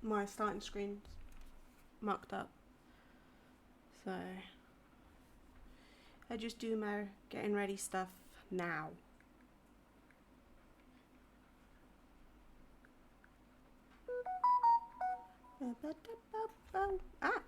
my starting screen's mucked up. So I just do my getting ready stuff now. Ah!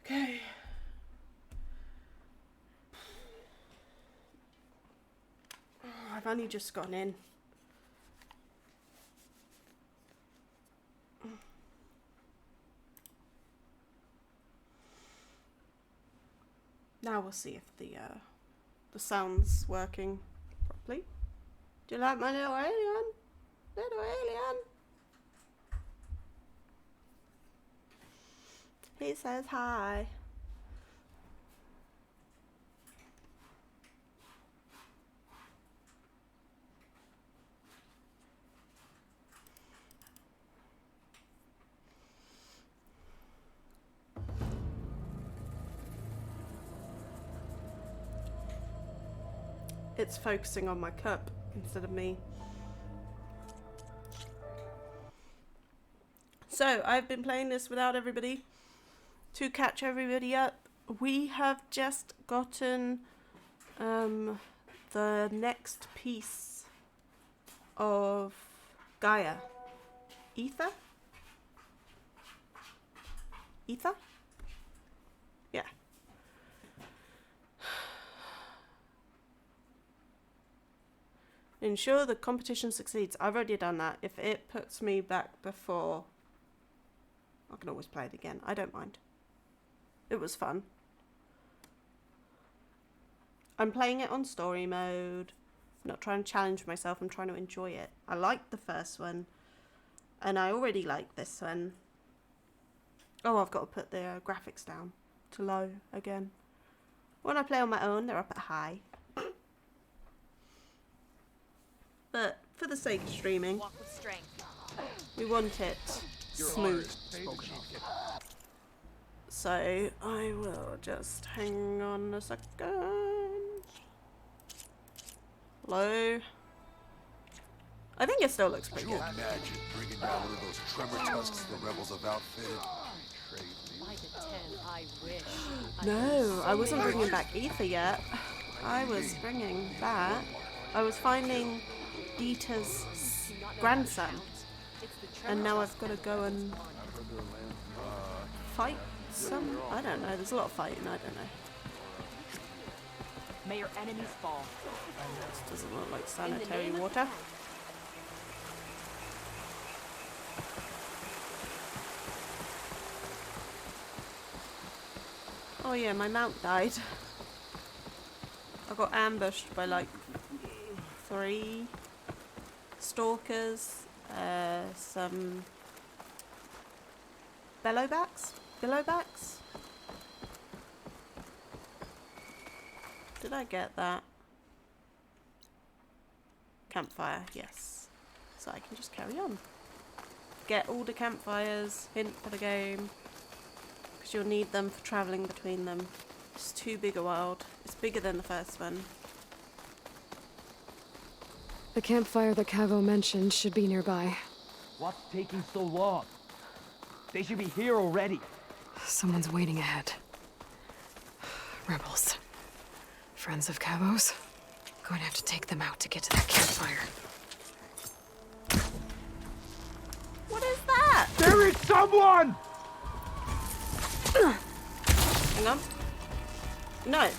Okay. Oh, I've only just gone in. Now we'll see if the sound's working properly. Do you like my little alien? Little alien. He says hi. It's focusing on my cup instead of me. So, I've been playing this without everybody to catch everybody up. We have just gotten the next piece of Gaia. Ether? Ether? Yeah. Ensure the competition succeeds. I've already done that. If it puts me back before, I can always play it again. I don't mind. It was fun. I'm playing it on story mode. I'm not trying to challenge myself. I'm trying to enjoy it. I liked the first one. And I already like this one. Oh, I've got to put the graphics down to low again. When I play on my own, they're up at high. But for the sake of streaming, we want it smooth. So I will just hang on a second. Hello. I think it still looks pretty good. Could you imagine bringing down one of those tremor tusks the rebels have outfitted? No, I wasn't bringing back Ether yet. I was bringing back... I was finding Dita's grandson. And now I've got to go and fight some... I don't know, there's a lot of fighting, I don't know. May your enemies fall. This doesn't look like sanitary water. Oh yeah, my mount died. I got ambushed by like 3 stalkers, some billowbacks? Did I get that? Campfire, yes. So I can just carry on. Get all the campfires, hint for the game. Because you'll need them for travelling between them. It's too big a world. It's bigger than the first one. The campfire that Cavo mentioned should be nearby. What's taking so long? They should be here already. Someone's waiting ahead. Rebels. Friends of Cavo's. Going to have to take them out to get to that campfire. What is that? There is someone! Hang on. No.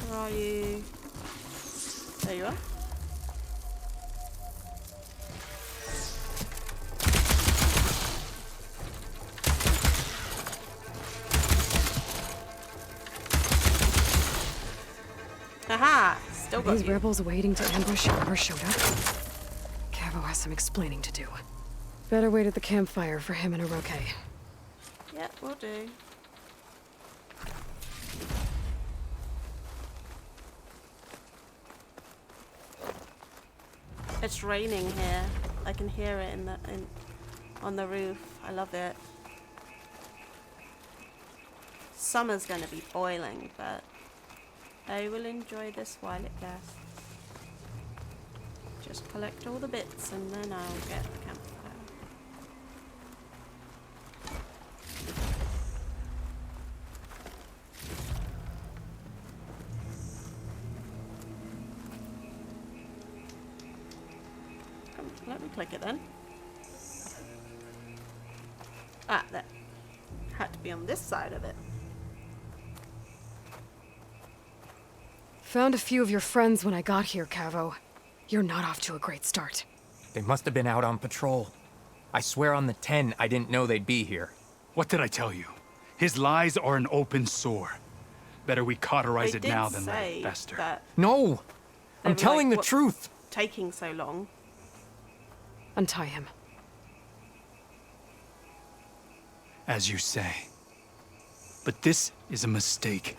Where are you? There you are. got these you. rebels waiting to ambush whoever showed up? Cavo has some explaining to do. Better wait at the campfire for him and Oroke. Yeah, we'll do. It's raining here. I can hear it on the roof. I love it. Summer's gonna be boiling, but I will enjoy this while it lasts. Just collect all the bits and then I'll get the campfire. Let me click it then. Ah, that had to be on this side of it. Found a few of your friends when I got here, Cavo. You're not off to a great start. They must have been out on patrol. I swear on the 10, I didn't know they'd be here. What did I tell you? His lies are an open sore. Better we cauterize They it did now than let say it fester. that No! they I'm were telling like, the "What's truth! taking so long?" Untie him. As you say. But this is a mistake.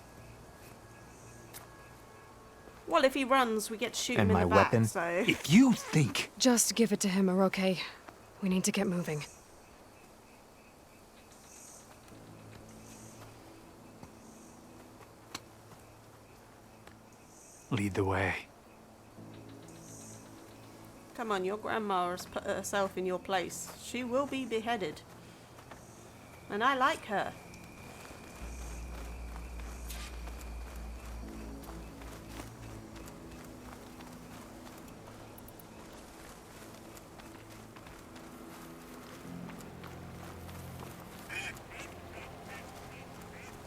Well, if he runs, we get to shoot And him in my the back, weapon? so... If you think Just give it to him, Oroke. We need to get moving. lead the way. Come on, your grandma has put herself in your place. She will be beheaded. And I like her.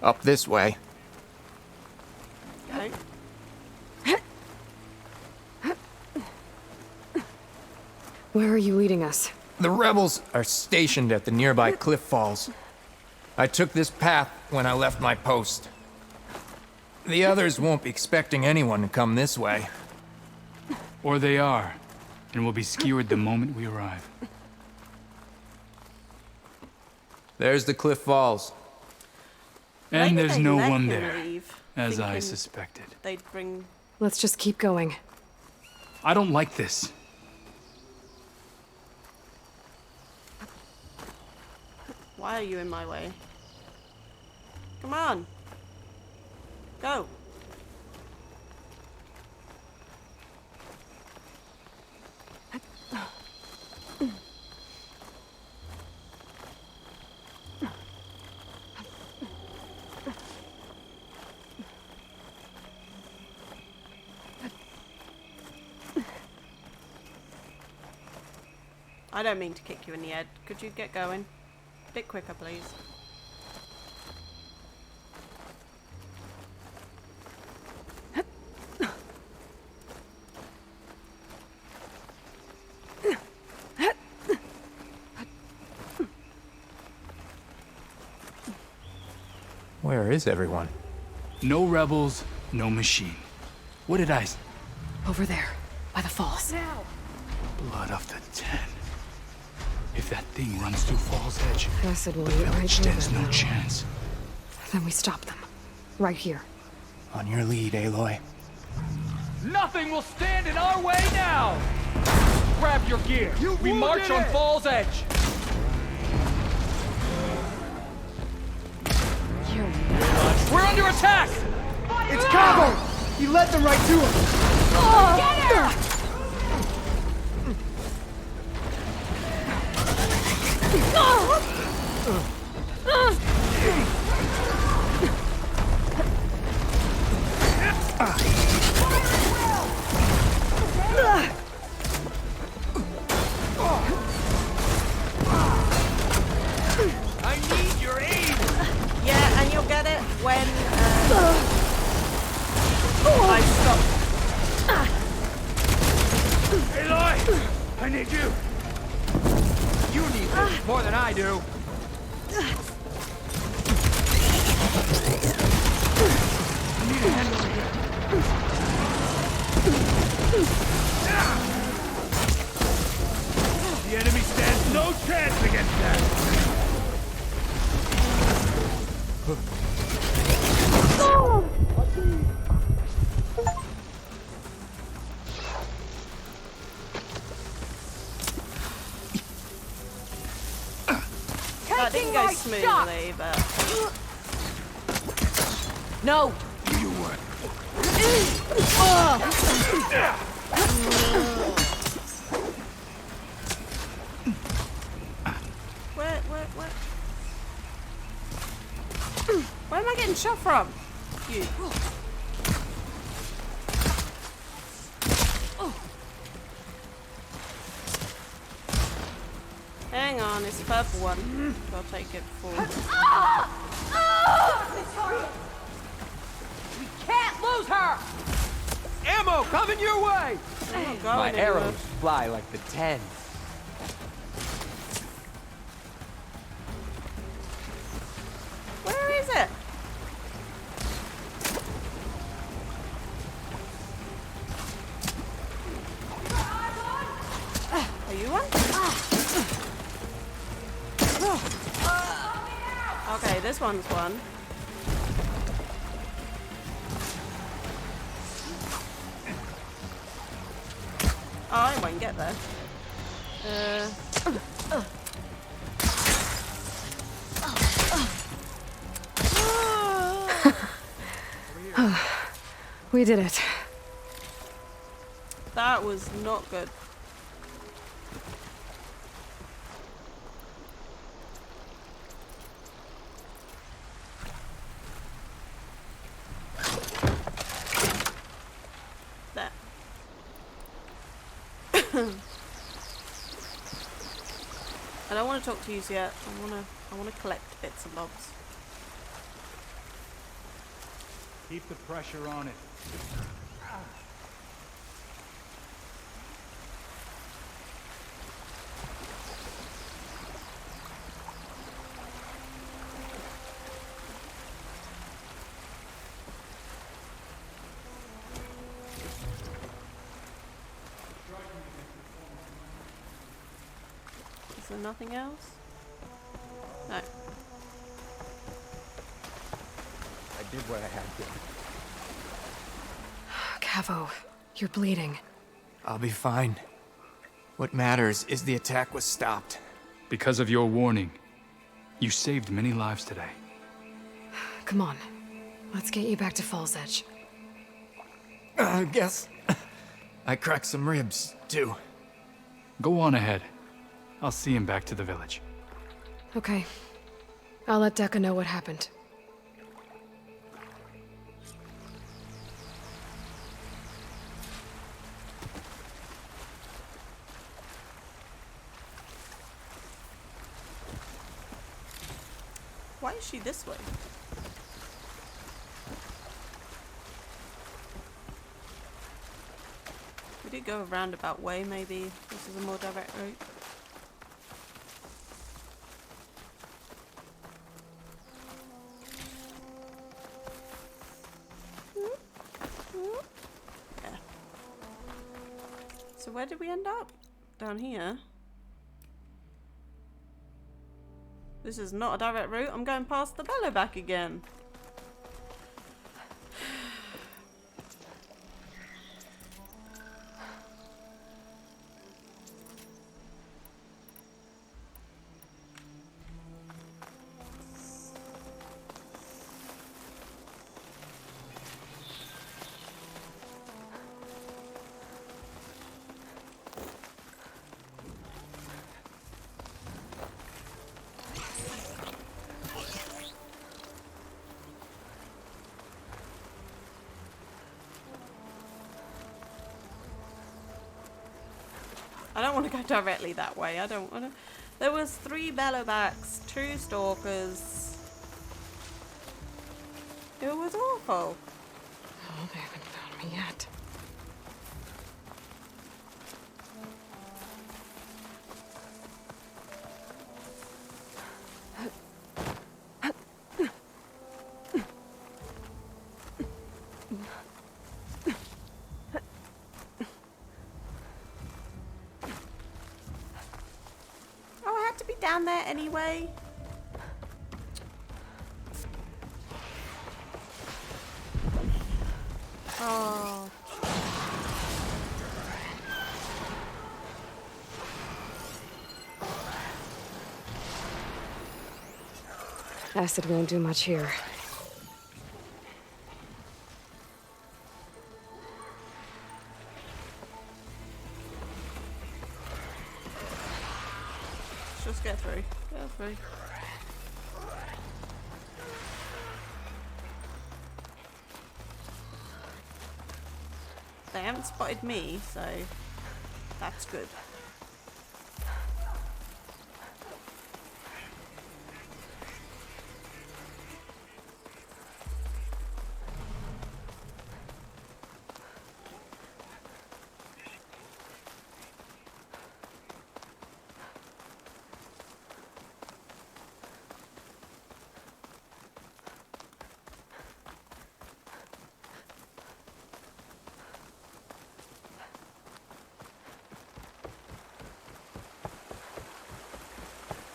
Up this way. Okay. Where are you leading us? The rebels are stationed at the nearby cliff falls. I took this path when I left my post. The others won't be expecting anyone to come this way. Or they are, and will be skewered the moment we arrive. There's the cliff falls. And Maybe there's they no let one him there, leave, as I thinking suspected. They'd bring... Let's just keep going. I don't like this. Why are you in my way? Come on. Go. I don't mean to kick you in the head. Could you get going? A bit quicker, please. Where is everyone? No rebels, no machine. What did I... Over there, by the falls. Blood of the 10. If that thing runs through Fall's Edge, Acid will the eat right village through stands them. no chance. Then we stop them. Right here. On your lead, Aloy. Nothing will stand in our way now! Grab your gear. We march on Fall's Edge. We're under attack! It's Cavo! He led them right to him! I need your aid! Yeah, and you'll get it when I stop. Aloy! I need you! You need this more than I do. I need a hand over here. The enemy stands no chance against that! That didn't go smoothly, but... No! Do your work. Where am I getting shot from? You. Hang on, it's the purple one. I'll take it forward. We can't lose her! Ammo coming your way! I'm not going My anywhere. arrows fly like the 10. Where is it? Are you one? Okay, this one's one. Oh, I won't get there. We did it. That was not good. There. I don't want to talk to you yet. I want to collect bits and bobs. Keep the pressure on it. Is there nothing else? No. I did what I had to. Cavo, you're bleeding. I'll be fine. What matters is the attack was stopped. Because of your warning, you saved many lives today. Come on. Let's get you back to Falls Edge. I guess I cracked some ribs, too. Go on ahead. I'll see him back to the village. Okay. I'll let Dekka know what happened. Why is she this way? We did go a roundabout way, maybe this is a more direct route. Yeah. So where did we end up? Down here. This is not a direct route. I'm going past the bellow back again. I don't want to go directly that way. I don't want to. There was 3 bellowbacks, 2 stalkers. It was awful. Oh, they haven't found me yet. down there anyway? Oh. Acid won't do much here. Let's just get through. Get through. They haven't spotted me, so that's good.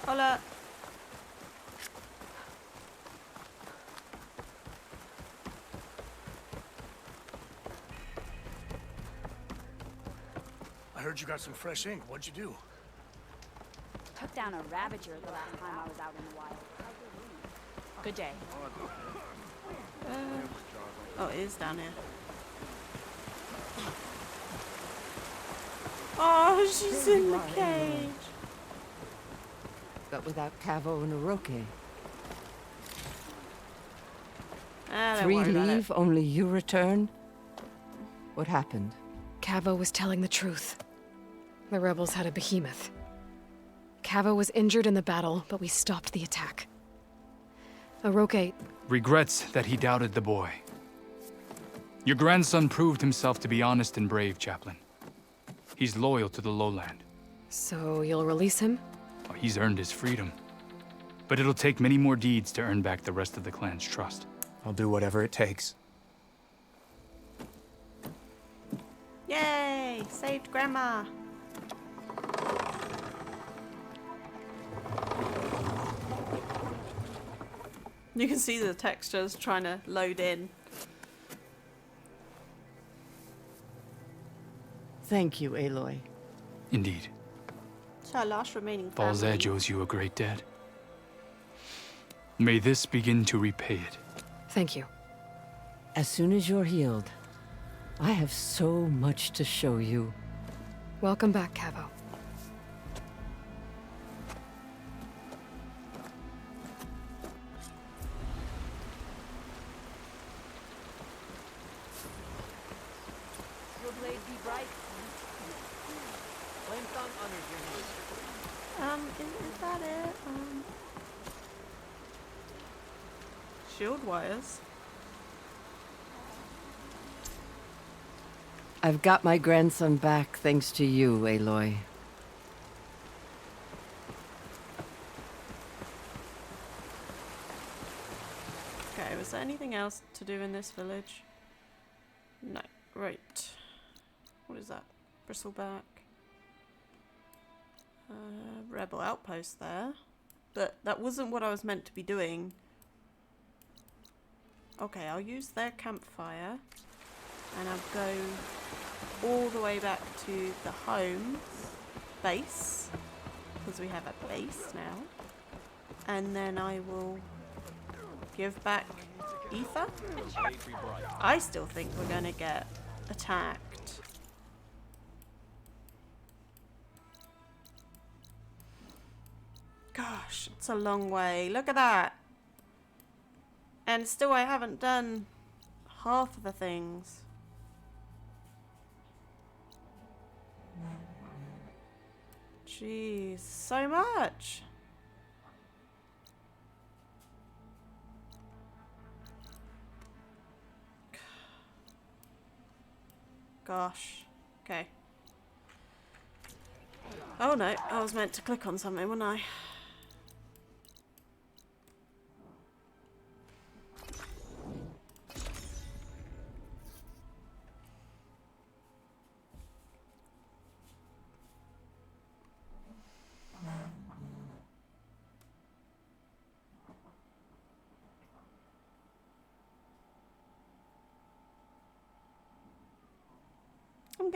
Hola. I heard you got some fresh ink. What'd you do? Took down a ravager the last time I was out in the wild. Good day. Oh, it is down here. Oh, she's in the cage. But without Cavo and Oroke. Ah, don't 3 worry about it. leave, only you return? What happened? Cavo was telling the truth. The rebels had a behemoth. Cavo was injured in the battle, but we stopped the attack. Oroke, Regrets that he doubted the boy. Your grandson proved himself to be honest and brave, Chaplain. He's loyal to the lowland. so you'll release him? Oh, he's earned his freedom. But it'll take many more deeds to earn back the rest of the clan's trust. I'll do whatever it takes. Yay! Saved Grandma! You can see the textures trying to load in. Thank you, Aloy. Indeed. It's our last remaining Fal's family. Edge owes you a great debt. May this begin to repay it. Thank you. As soon as you're healed, I have so much to show you. Welcome back, Cavo. Your blade be bright. Is that it? Shield wires. I've got my grandson back thanks to you, Aloy. Okay, was there anything else to do in this village? No. Right. What is that? Bristleback. Rebel outpost there. But that wasn't what I was meant to be doing. Okay, I'll use their campfire. And I'll go all the way back to the home base. Because we have a base now. And then I will give back Ether. I still think we're going to get attacked. Gosh, it's a long way. Look at that. And still I haven't done half of the things. Jeez, so much. Gosh. Okay. Oh no, I was meant to click on something, wasn't I?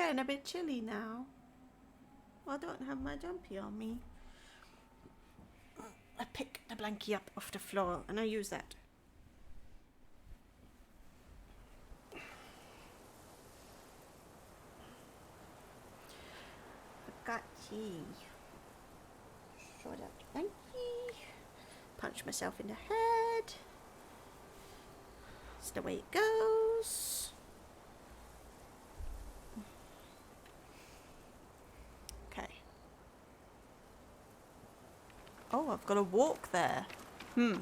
getting a bit chilly now. Well, I don't have my jumpy on me. I pick the blankie up off the floor and I use that. Gotcha. Short out the blankie. Punch myself in the head. That's the way it goes. Okay. Oh, I've got to walk there. I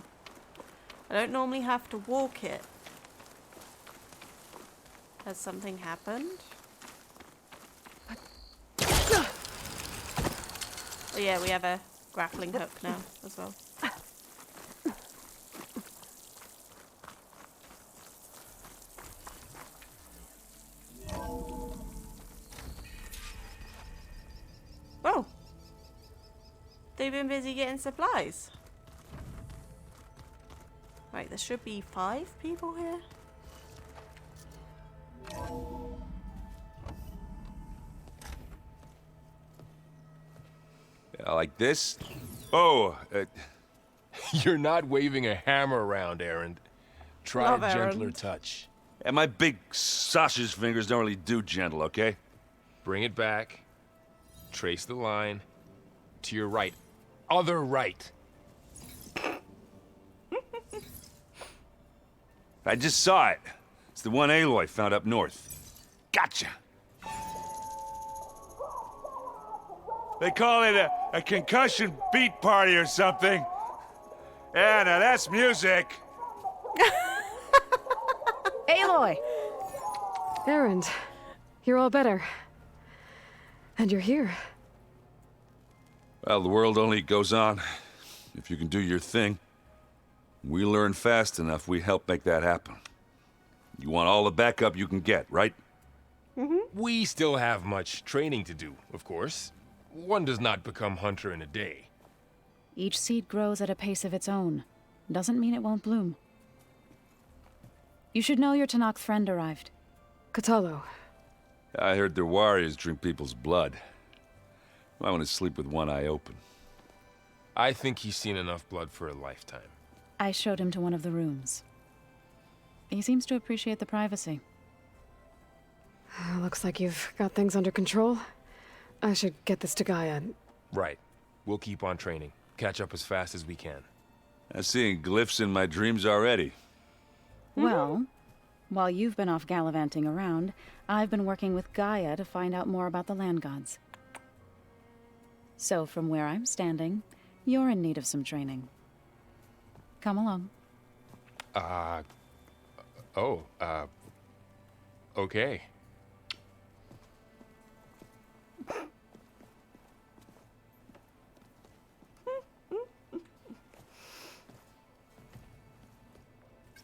don't normally have to walk it. Has something happened? Oh yeah, we have a grappling hook now as well. Oh! They've been busy getting supplies. Right, there should be 5 people here. Like this? Oh, You're not waving a hammer around, Erend. Try Love a gentler Erend. touch. and my big sausage fingers don't really do gentle, okay? Bring it back. Trace the line. To your right. Other right. I just saw it. It's the one Aloy found up north. Gotcha! They call it a concussion beat party or something. Yeah, now that's music. Aloy! Erend, you're all better. And you're here. Well, the world only goes on if you can do your thing. We learn fast enough, we help make that happen. You want all the backup you can get, right? We still have much training to do, of course. One does not become hunter in a day. Each seed grows at a pace of its own. Doesn't mean it won't bloom. You should know your Tanakh friend arrived. Katalo. I heard their warriors drink people's blood. I want to sleep with one eye open. I think he's seen enough blood for a lifetime. I showed him to one of the rooms. He seems to appreciate the privacy. Looks like you've got things under control. I should get this to Gaia. Right. We'll keep on training. Catch up as fast as we can. I'm seeing glyphs in my dreams already. Well, while you've been off gallivanting around, I've been working with Gaia to find out more about the land gods. So from where I'm standing, you're in need of some training. Come along. Okay.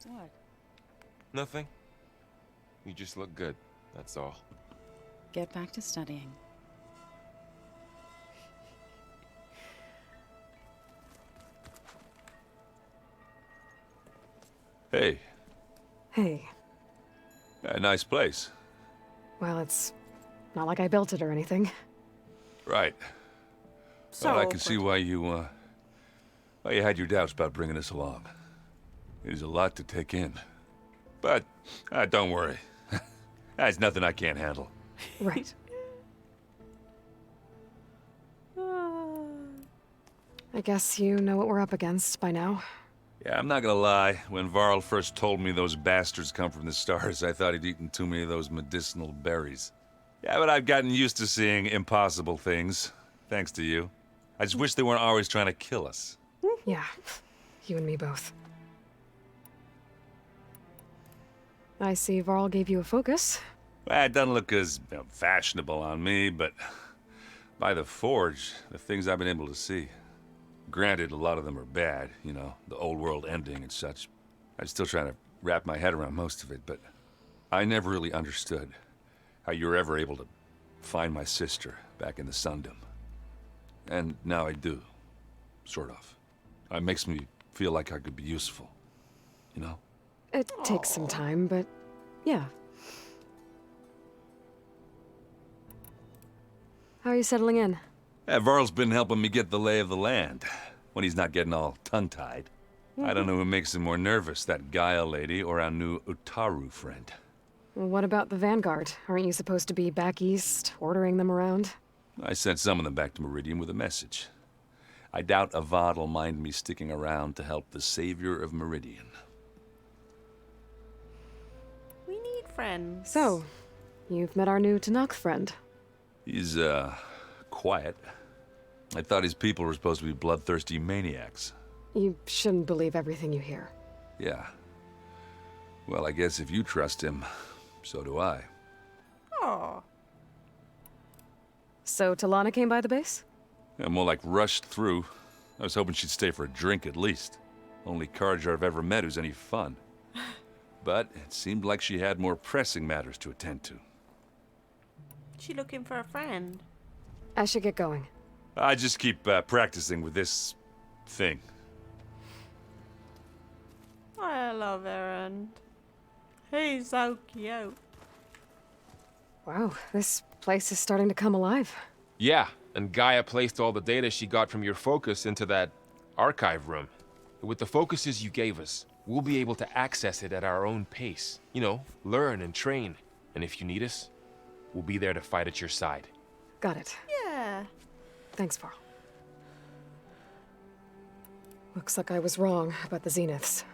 What? Nothing. You just look good, that's all. Get back to studying. Hey, Hey. a nice place. Well, it's not like I built it or anything. Right. So Well, I can awkward. see why you had your doubts about bringing us along. It is a lot to take in. But, don't worry. There's nothing I can't handle. Right. I guess you know what we're up against by now. Yeah, I'm not gonna lie. When Varl first told me those bastards come from the stars, I thought he'd eaten too many of those medicinal berries. Yeah, but I've gotten used to seeing impossible things, thanks to you. I just wish they weren't always trying to kill us. Yeah, you and me both. I see Varl gave you a focus. Well, it doesn't look as fashionable on me, but by the Forge, the things I've been able to see. Granted, a lot of them are bad, you know, the old world ending and such. I'm still trying to wrap my head around most of it, but I never really understood how you were ever able to find my sister back in the Sundom. And now I do, sort of. It makes me feel like I could be useful, you know? It takes some time, but yeah. How are you settling in? Varl's been helping me get the lay of the land, when he's not getting all tongue-tied. I don't know who makes him more nervous, that Gaia lady or our new Utaru friend. Well, what about the Vanguard? Aren't you supposed to be back east, ordering them around? I sent some of them back to Meridian with a message. I doubt Avad'll mind me sticking around to help the savior of Meridian. We need friends. So, you've met our new Tanakh friend. He's, quiet. I thought his people were supposed to be bloodthirsty maniacs. You shouldn't believe everything you hear. Yeah. Well, I guess if you trust him, so do I. Aw. So, Talana came by the base? Yeah, more like rushed through. I was hoping she'd stay for a drink at least. Only Carja I've ever met who's any fun. But it seemed like she had more pressing matters to attend to. She looking for a friend? I should get going. I just keep practicing with this thing. I love Erend. He's so cute. Wow, this place is starting to come alive. Yeah, and Gaia placed all the data she got from your focus into that archive room. With the focuses you gave us, we'll be able to access it at our own pace. You know, learn and train. And if you need us, we'll be there to fight at your side. Got it. Yeah. Thanks, Varl. Looks like I was wrong about the Zeniths.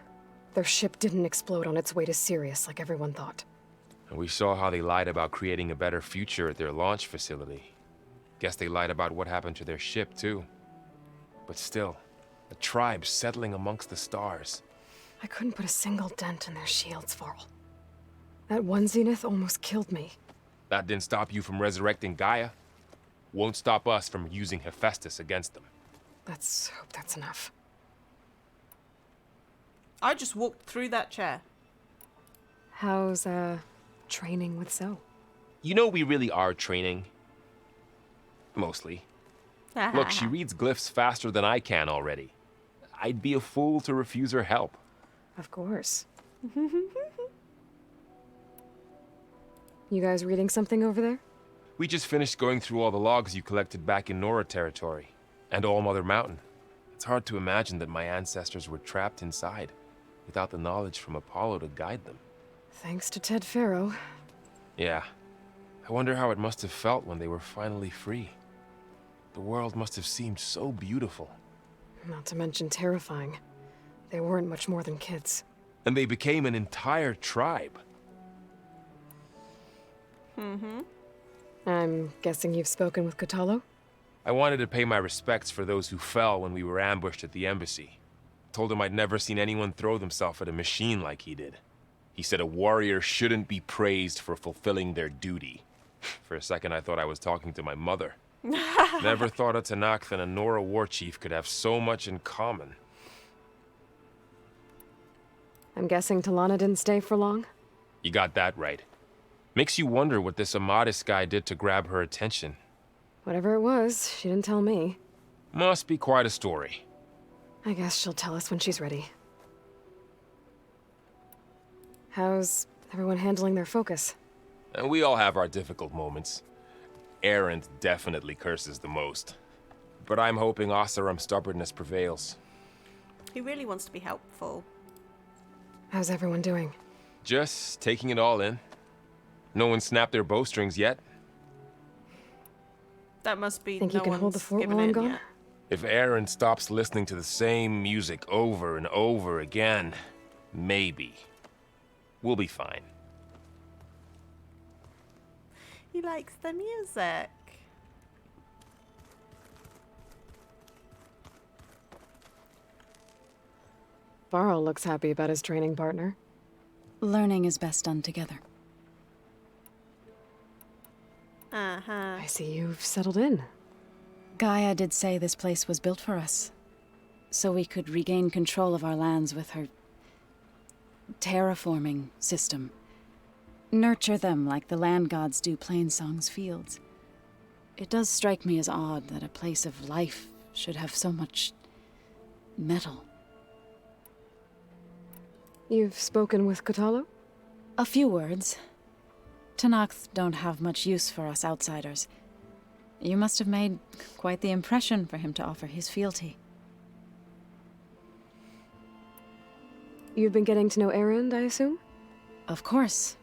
Their ship didn't explode on its way to Sirius like everyone thought. And we saw how they lied about creating a better future at their launch facility. Guess they lied about what happened to their ship, too. But still, a tribe settling amongst the stars. I couldn't put a single dent in their shields, Varl. That one Zenith almost killed me. That didn't stop you from resurrecting Gaia. Won't stop us from using Hephaestus against them. Let's hope that's enough. I just walked through that chair. How's, training with Zoe? You know we really are training. Mostly. Look, she reads glyphs faster than I can already. I'd be a fool to refuse her help. Of course. You guys reading something over there? We just finished going through all the logs you collected back in Nora territory, and All Mother Mountain. It's hard to imagine that my ancestors were trapped inside, without the knowledge from Apollo to guide them. Thanks to Ted Faro. Yeah. I wonder how it must have felt when they were finally free. The world must have seemed so beautiful. Not to mention terrifying. They weren't much more than kids. And they became an entire tribe. I'm guessing you've spoken with Kotallo? I wanted to pay my respects for those who fell when we were ambushed at the embassy. Told him I'd never seen anyone throw themselves at a machine like he did. He said a warrior shouldn't be praised for fulfilling their duty. For a second I thought I was talking to my mother. Never thought a Tanakh and a Nora war chief could have so much in common. I'm guessing Talana didn't stay for long? You got that right. Makes you wonder what this Amadis guy did to grab her attention. Whatever it was, she didn't tell me. Must be quite a story. I guess she'll tell us when she's ready. How's everyone handling their focus? And we all have our difficult moments. Erend definitely curses the most. But I'm hoping Oseram's stubbornness prevails. He really wants to be helpful. How's everyone doing? Just taking it all in. No one snapped their bowstrings yet. That must be Think no you can hold the one's fort given while I'm in gone? yet. If Erend stops listening to the same music over and over again, maybe. We'll be fine. He likes the music. Varl looks happy about his training partner. Learning is best done together. I see you've settled in. Gaia did say this place was built for us, so we could regain control of our lands with her terraforming system. Nurture them like the land gods do Plainsong's fields. It does strike me as odd that a place of life should have so much metal. You've spoken with Kotallo? A few words. Tanakh don't have much use for us outsiders. You must have made quite the impression for him to offer his fealty. You've been getting to know Erend, I assume? Of course.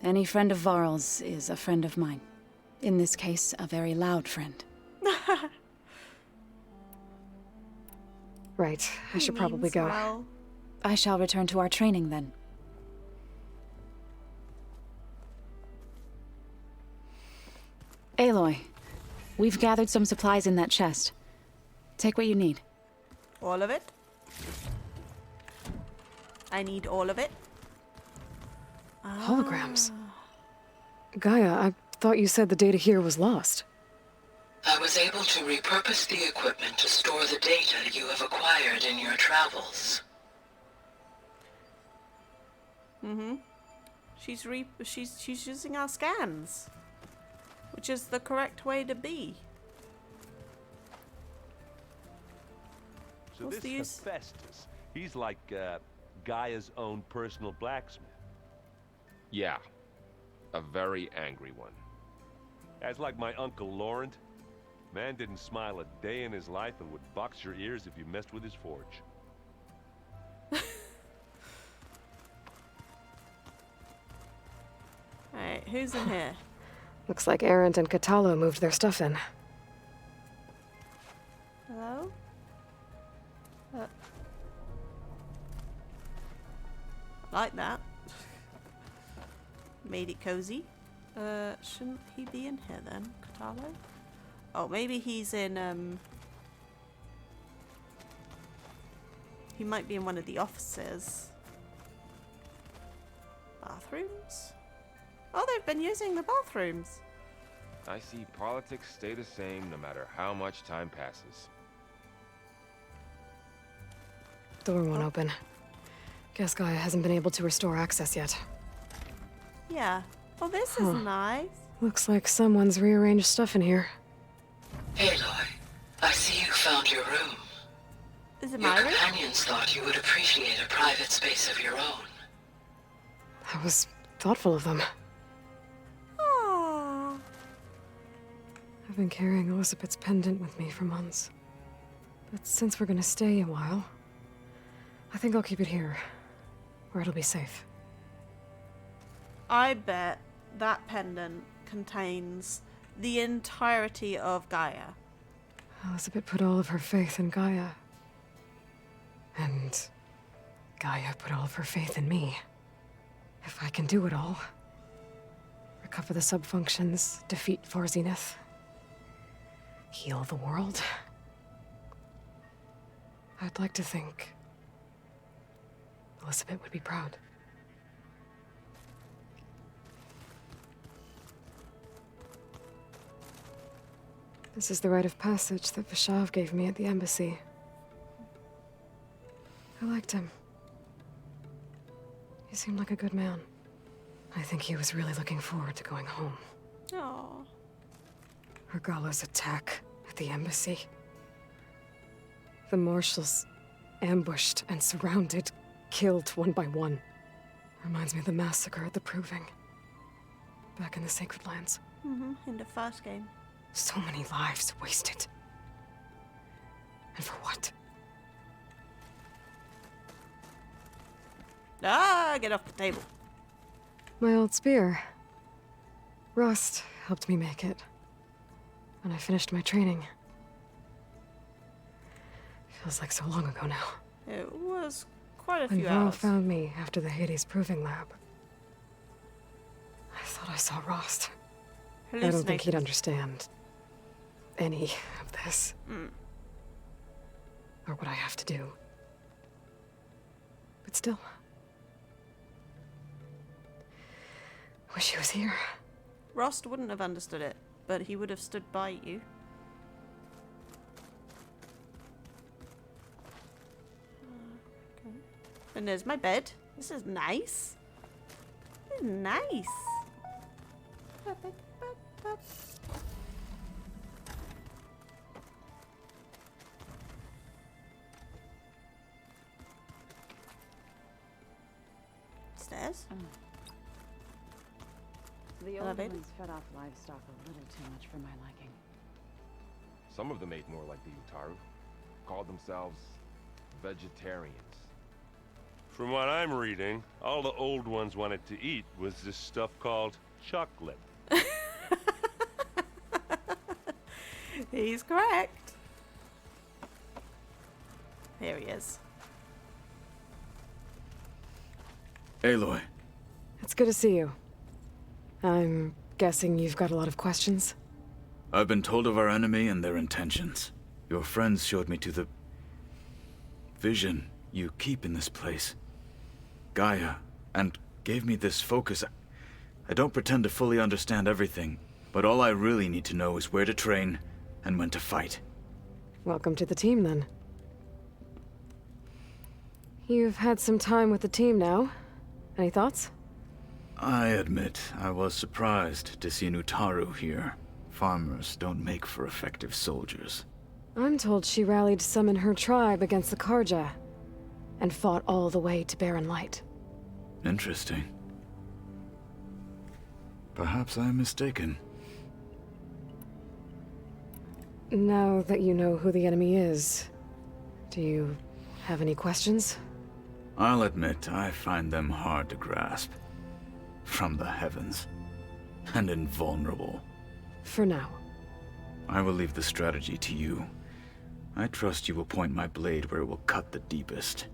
Any friend of Varl's is a friend of mine. In this case, a very loud friend. Right, I He should probably means go. well. I shall return to our training then. Aloy, we've gathered some supplies in that chest. Take what you need. All of it? I need all of it. Holograms. Gaia, I thought you said the data here was lost. I was able to repurpose the equipment to store the data you have acquired in your travels. She's using our scans, which is the correct way to be. So What's this the use? Hephaestus, he's like Gaia's own personal blacksmith. Yeah. A very angry one. That's like my Uncle Laurent. Man didn't smile a day in his life and would box your ears if you messed with his forge. Alright, who's in here? Looks like Erend and Katalo moved their stuff in. Hello? Like that. Made it cozy. Shouldn't he be in here then, Katalo? Oh, maybe he's in, he might be in one of the offices. Bathrooms? Oh, they've been using the bathrooms. I see politics stay the same no matter how much time passes. Door won't open. Guess Gaia hasn't been able to restore access yet. Yeah. Oh, this is nice. Looks like someone's rearranged stuff in here. Aloy, I see you found your room. Is it Your my room? companions thought you would appreciate a private space of your own. That was thoughtful of them. Aww. I've been carrying Elizabeth's pendant with me for months. But since we're gonna stay a while, I think I'll keep it here, where it'll be safe. I bet that pendant contains the entirety of Gaia. Elizabeth put all of her faith in Gaia. And Gaia put all of her faith in me. If I can do it all, recover the sub-functions, defeat Far Zenith, heal the world, I'd like to think Elizabeth would be proud. This is the rite of passage that Vishav gave me at the embassy. I liked him. He seemed like a good man. I think he was really looking forward to going home. Aww. Regala's attack at the embassy. The marshals ambushed and surrounded, killed one by one. Reminds me of the massacre at the Proving. Back in the Sacred Lands. In the first game. So many lives wasted. And for what? Ah, get off the table. My old spear. Rust helped me make it. When I finished my training. Feels like so long ago now. It was quite a When few Varl hours. found me after the Hades Proving Lab, I thought I saw Rost. I don't think he'd Hallucinations. understand any of this. Mm. Or what I have to do. But still. Wish he was here. Rost wouldn't have understood it, but he would have stood by you. Okay. And there's my bed. This is nice. This is nice. Stairs. The old Elevated. ones fed off livestock a little too much for my liking. Some of them ate more like the Utaru. Called themselves vegetarians. From what I'm reading, all the old ones wanted to eat was this stuff called chocolate. He's correct. Here he is. Aloy. It's good to see you. I'm guessing you've got a lot of questions? I've been told of our enemy and their intentions. Your friends showed me to the vision you keep in this place. Gaia, and gave me this focus. I don't pretend to fully understand everything, but all I really need to know is where to train and when to fight. Welcome to the team, then. You've had some time with the team now. Any thoughts? I admit, I was surprised to see an Utaru here. Farmers don't make for effective soldiers. I'm told she rallied some in her tribe against the Karja, and fought all the way to Barren Light. Interesting. Perhaps I'm mistaken. Now that you know who the enemy is, do you have any questions? I'll admit, I find them hard to grasp. From the heavens. And invulnerable. For now. I will leave the strategy to you. I trust you will point my blade where it will cut the deepest.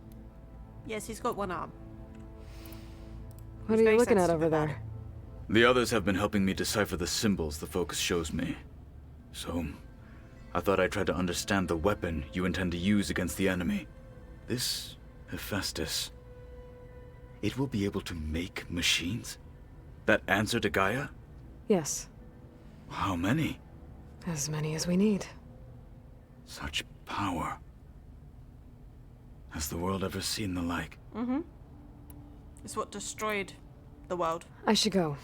Yes, he's got one arm. What are you looking at over there? The others have been helping me decipher the symbols the focus shows me. So, I thought I'd try to understand the weapon you intend to use against the enemy. This Hephaestus. It will be able to make machines? That answer to Gaia? Yes. How many? As many as we need. Such power. Has the world ever seen the like? Mm-hmm. It's what destroyed the world. I should go.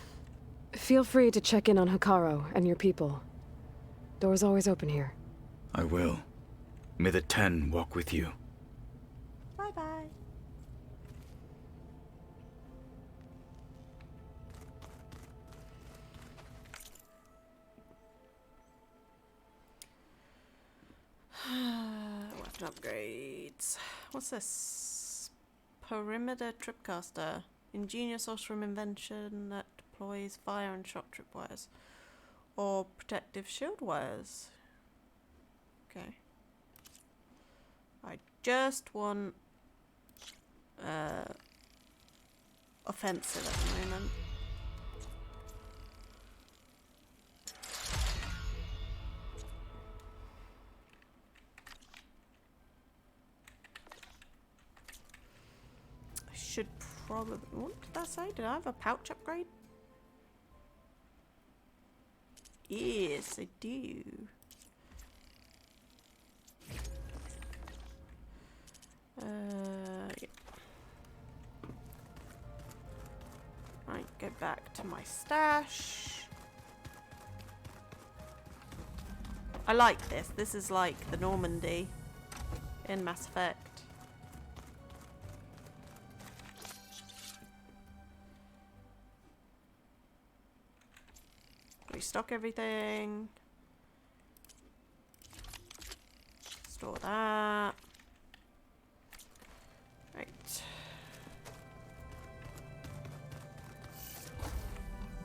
Feel free to check in on Hekarro and your people. Door's always open here. I will. May the Ten walk with you. Bye-bye. Weapon upgrades. What's this? Perimeter Tripcaster. Ingenious Ostrom invention that deploys fire and shock tripwires. Or protective shield wires. Okay. I just want offensive at the moment. I should probably... What did that say? Did I have a pouch upgrade? Yes, I do. Yeah. Right, go back to my stash. I like this. This is like the Normandy in Mass Effect. Restock everything. Store that. Right.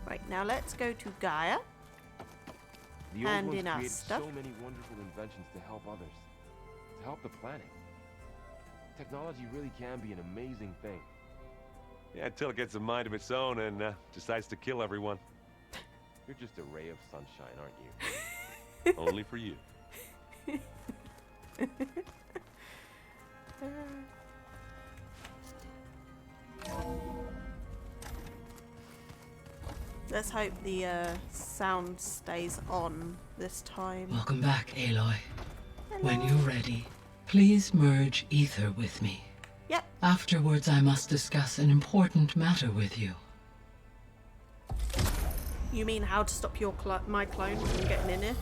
Right, now let's go to Gaia. The old Hand ones in our created stuff. so many wonderful inventions to help others. To help the planet. Technology really can be an amazing thing. Yeah, until it gets a mind of its own and decides to kill everyone. You're just a ray of sunshine, aren't you? Only for you. Let's hope the sound stays on this time. Welcome back, Aloy. When you're ready, please merge ether with me. Yep. Afterwards, I must discuss an important matter with you. You mean how to stop your my clone from getting in here?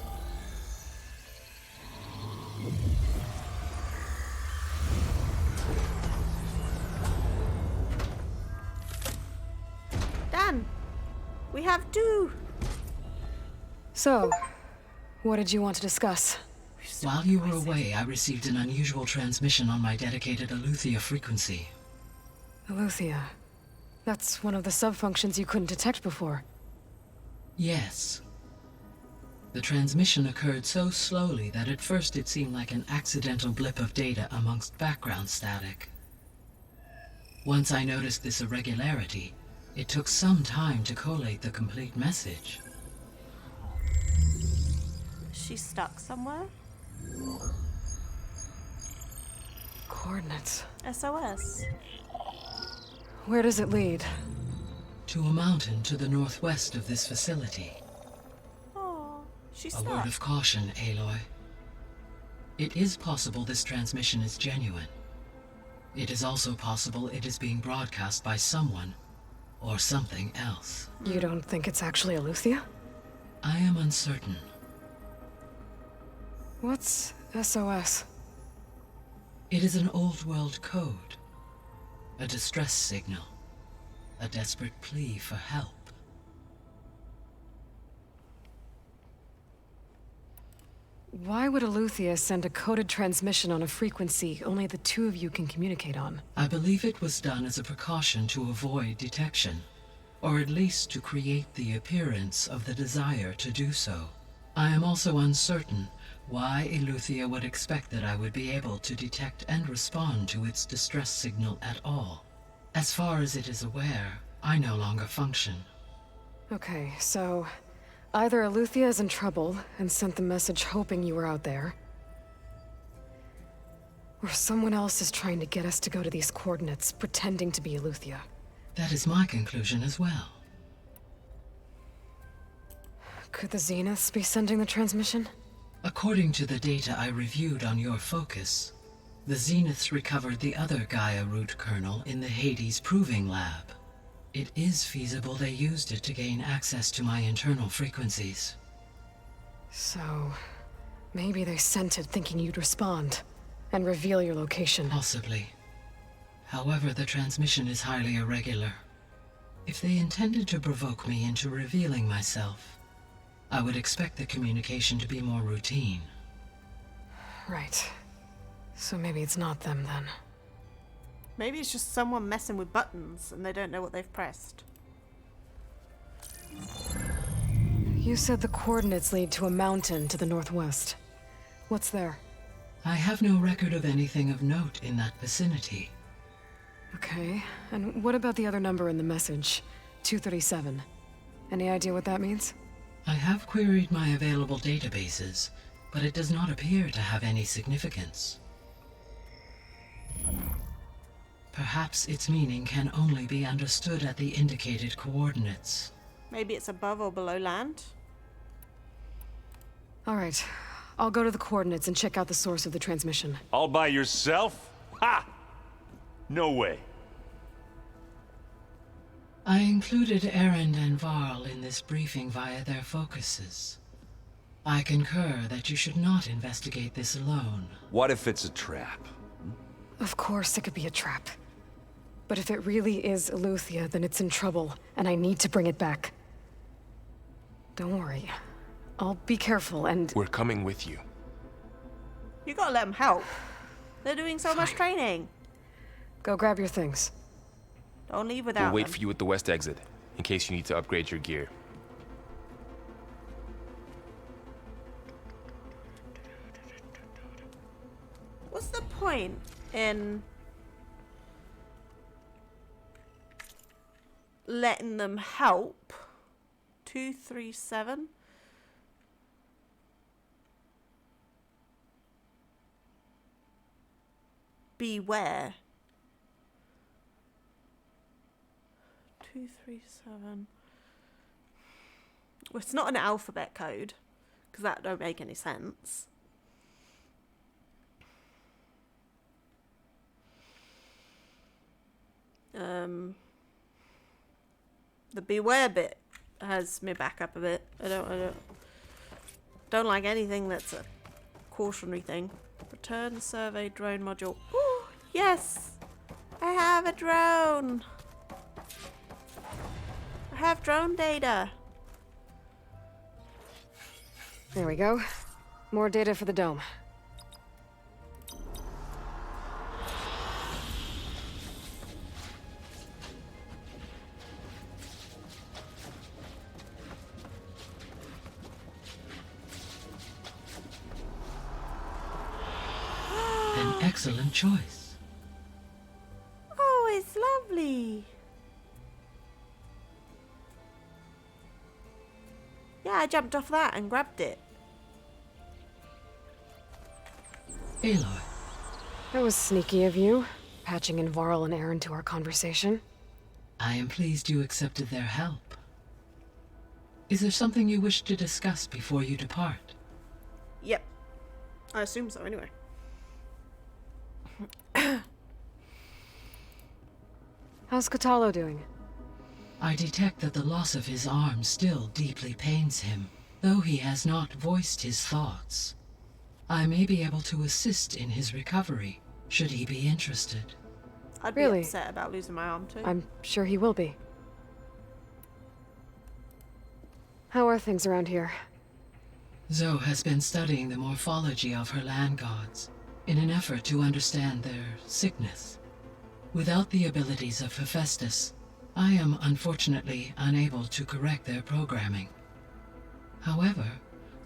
Dan, we have two. So, what did you want to discuss? While you were away, I received an unusual transmission on my dedicated Eleuthia frequency. Eleuthia. That's one of the sub-functions you couldn't detect before. Yes. The transmission occurred so slowly that at first it seemed like an accidental blip of data amongst background static. Once I noticed this irregularity, it took some time to collate the complete message. Is she stuck somewhere? Coordinates. SOS. Where does it lead? To a mountain to the northwest of this facility. Oh, she's A stuck. word of caution, Aloy. It is possible this transmission is genuine. It is also possible it is being broadcast by someone or something else. You don't think it's actually Eleuthia? I am uncertain. What's SOS? It is an old world code. A distress signal. A desperate plea for help. Why would Eleuthia send a coded transmission on a frequency only the two of you can communicate on? I believe it was done as a precaution to avoid detection, or at least to create the appearance of the desire to do so. I am also uncertain why Eleuthia would expect that I would be able to detect and respond to its distress signal at all. As far as it is aware, I no longer function. Okay, so either Eleuthia is in trouble and sent the message hoping you were out there, or someone else is trying to get us to go to these coordinates, pretending to be Eleuthia. That is my conclusion as well. Could the Zeniths be sending the transmission? According to the data I reviewed on your focus, the Zeniths recovered the other Gaia root kernel in the Hades Proving Lab. It is feasible they used it to gain access to my internal frequencies. So, maybe they sent it thinking you'd respond and reveal your location. Possibly. However, the transmission is highly irregular. If they intended to provoke me into revealing myself, I would expect the communication to be more routine. Right. So maybe it's not them then. Maybe it's just someone messing with buttons and they don't know what they've pressed. You said the coordinates lead to a mountain to the northwest. What's there? I have no record of anything of note in that vicinity. Okay, and what about the other number in the message? 237. Any idea what that means? I have queried my available databases, but it does not appear to have any significance. Perhaps its meaning can only be understood at the indicated coordinates. Maybe it's above or below land? All right, I'll go to the coordinates and check out the source of the transmission. All by yourself? Ha! No way. I included Erend and Varl in this briefing via their focuses. I concur that you should not investigate this alone. What if it's a trap? Of course it could be a trap. But if it really is Eleuthia, then it's in trouble, and I need to bring it back. Don't worry. I'll be careful and... We're coming with you. You gotta let them help. They're doing so much training. Go grab your things. Don't leave without We'll wait them. for you at the west exit, in case you need to upgrade your gear. What's the point in letting them help? 237? Beware. 237. Well, it's not an alphabet code, because that don't make any sense. The beware bit has me back up a bit. I don't like anything that's a cautionary thing. Return survey drone module. Ooh, yes! I have a drone! I have drone data. There we go. More data for the dome. An excellent choice. Oh, it's lovely. Yeah, I jumped off that and grabbed it. Aloy. That was sneaky of you, patching in Varl and Aaron to our conversation. I am pleased you accepted their help. Is there something you wish to discuss before you depart? Yep. I assume so, anyway. How's Kotallo doing? I detect that the loss of his arm still deeply pains him, though he has not voiced his thoughts. I may be able to assist in his recovery, should he be interested. I'd Really? be upset about losing my arm too. I'm sure he will be. How are things around here? Zoe has been studying the morphology of her land gods in an effort to understand their sickness. Without the abilities of Hephaestus, I am unfortunately unable to correct their programming. However,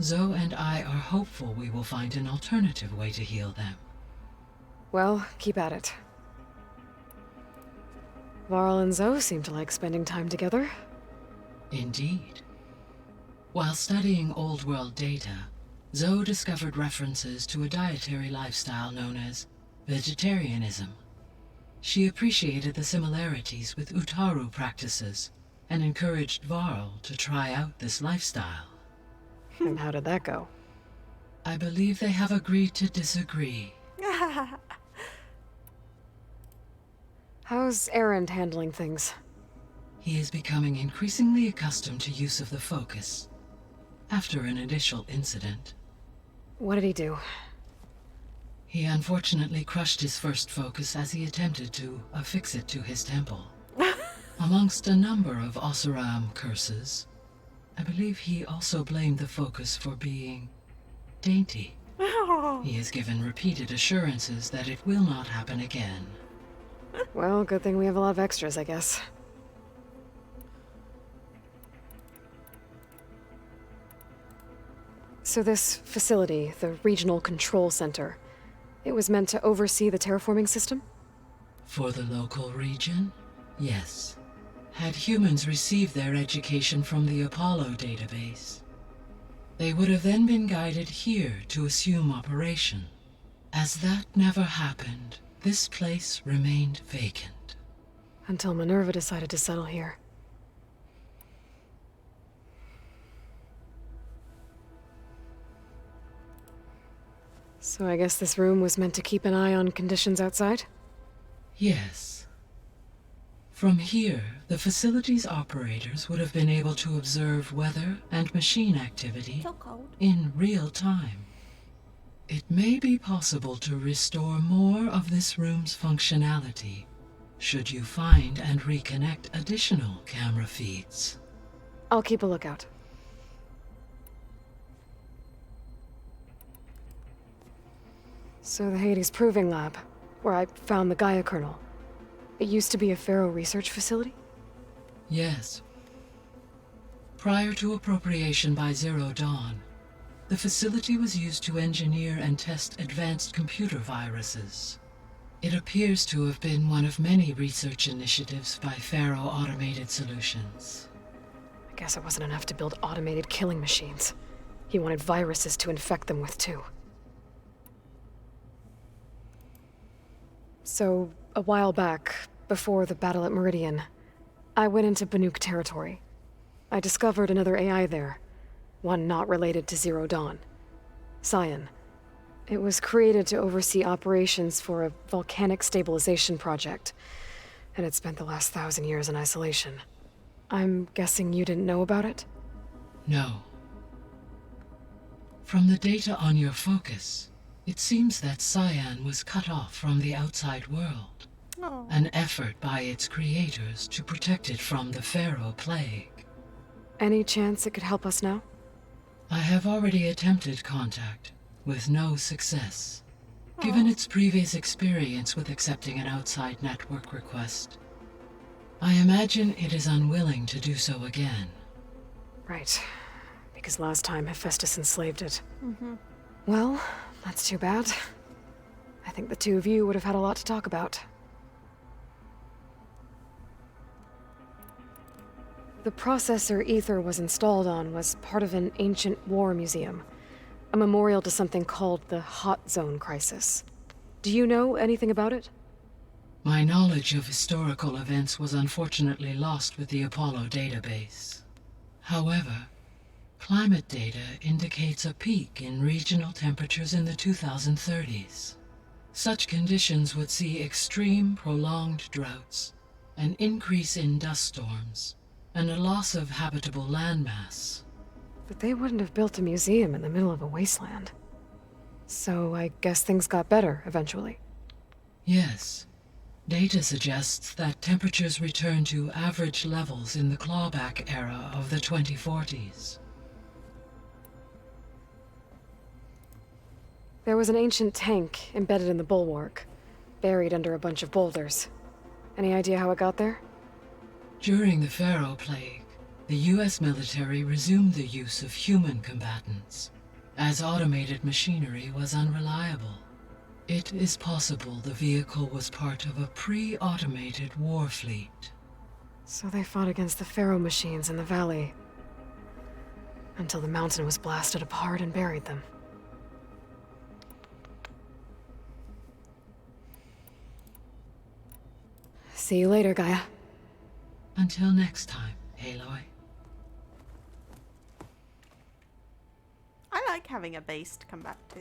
Zoe and I are hopeful we will find an alternative way to heal them. Well, keep at it. Varl and Zoe seem to like spending time together. Indeed. While studying Old World data, Zoe discovered references to a dietary lifestyle known as vegetarianism. She appreciated the similarities with Utaru practices and encouraged Varl to try out this lifestyle. And how did that go? I believe they have agreed to disagree. How's Aaron handling things? He is becoming increasingly accustomed to use of the focus after an initial incident. What did he do? He unfortunately crushed his first focus as he attempted to affix it to his temple. Amongst a number of Oseram curses, I believe he also blamed the focus for being dainty. He has given repeated assurances that it will not happen again. Well, good thing we have a lot of extras, I guess. So this facility, the Regional Control Center, it was meant to oversee the terraforming system? For the local region, yes. Had humans received their education from the Apollo database, they would have then been guided here to assume operation. As that never happened, this place remained vacant. Until Minerva decided to settle here. So I guess this room was meant to keep an eye on conditions outside? Yes. From here, the facility's operators would have been able to observe weather and machine activity in real time. It may be possible to restore more of this room's functionality, should you find and reconnect additional camera feeds. I'll keep a lookout. So the Hades Proving Lab, where I found the Gaia kernel, it used to be a Pharaoh research facility? Yes. Prior to appropriation by Zero Dawn, the facility was used to engineer and test advanced computer viruses. It appears to have been one of many research initiatives by Pharaoh Automated Solutions. I guess it wasn't enough to build automated killing machines. He wanted viruses to infect them with, too. So, a while back, before the battle at Meridian, I went into Banuk territory. I discovered another AI there, one not related to Zero Dawn. Scion. It was created to oversee operations for a volcanic stabilization project, and it spent the last 1,000 years in isolation. I'm guessing you didn't know about it? No. From the data on your focus, it seems that Cyan was cut off from the outside world. Oh. An effort by its creators to protect it from the Pharaoh plague. Any chance it could help us now? I have already attempted contact, with no success. Given its previous experience with accepting an outside network request, I imagine it is unwilling to do so again. Right. Because last time Hephaestus enslaved it. Well, that's too bad. I think the two of you would have had a lot to talk about. The processor Ether was installed on was part of an ancient war museum. A memorial to something called the Hot Zone Crisis. Do you know anything about it? My knowledge of historical events was unfortunately lost with the Apollo database. However, climate data indicates a peak in regional temperatures in the 2030s. Such conditions would see extreme, prolonged droughts, an increase in dust storms, and a loss of habitable landmass. But they wouldn't have built a museum in the middle of a wasteland. So I guess things got better eventually. Yes. Data suggests that temperatures returned to average levels in the clawback era of the 2040s. There was an ancient tank embedded in the bulwark, buried under a bunch of boulders. Any idea how it got there? During the Pharaoh Plague, the US military resumed the use of human combatants, as automated machinery was unreliable. It is possible the vehicle was part of a pre-automated war fleet. So they fought against the Pharaoh machines in the valley, until the mountain was blasted apart and buried them. See you later, Gaia. Until next time, Aloy. I like having a base to come back to.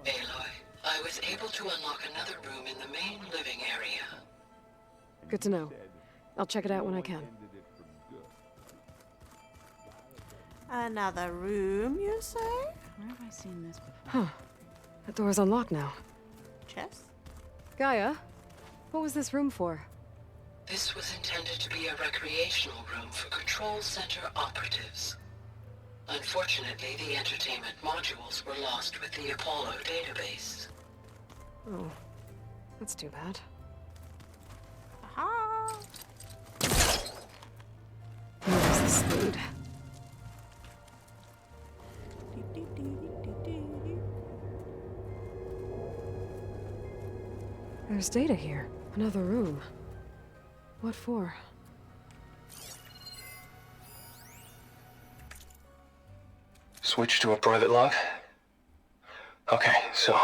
Aloy, I was able to unlock another room in the main living area. Good to know. I'll check it out when I can. Another room, you say? Where have I seen this before? Huh. That door's unlocked now. Chess? Gaia, what was this room for? This was intended to be a recreational room for Control Center operatives. Unfortunately, the entertainment modules were lost with the Apollo database. Oh, that's too bad. Aha! Where does this lead? There's data here. Another room. What for? Switch to a private log? Okay, so...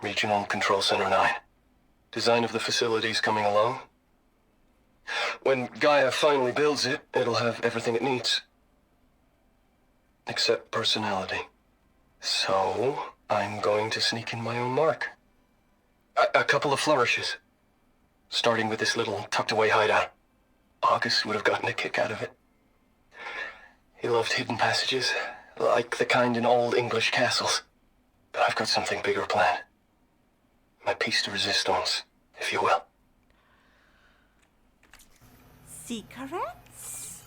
Regional Control Center 9. Design of the facility's coming along. When Gaia finally builds it, it'll have everything it needs. Except personality. So, I'm going to sneak in my own mark. A couple of flourishes. Starting with this little tucked-away hideout. August would have gotten a kick out of it. He loved hidden passages, like the kind in old English castles. But I've got something bigger planned. My piece de resistance, if you will. Secrets?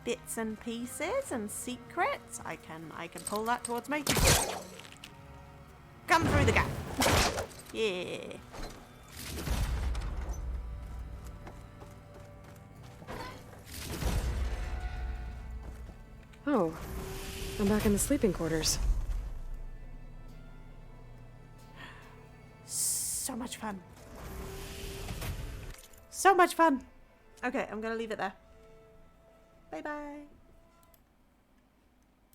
Bits and pieces and secrets. I can pull that towards me. Come through the gap. Yeah. Oh, I'm back in the sleeping quarters. So much fun. So much fun. Okay, I'm gonna leave it there. Bye bye.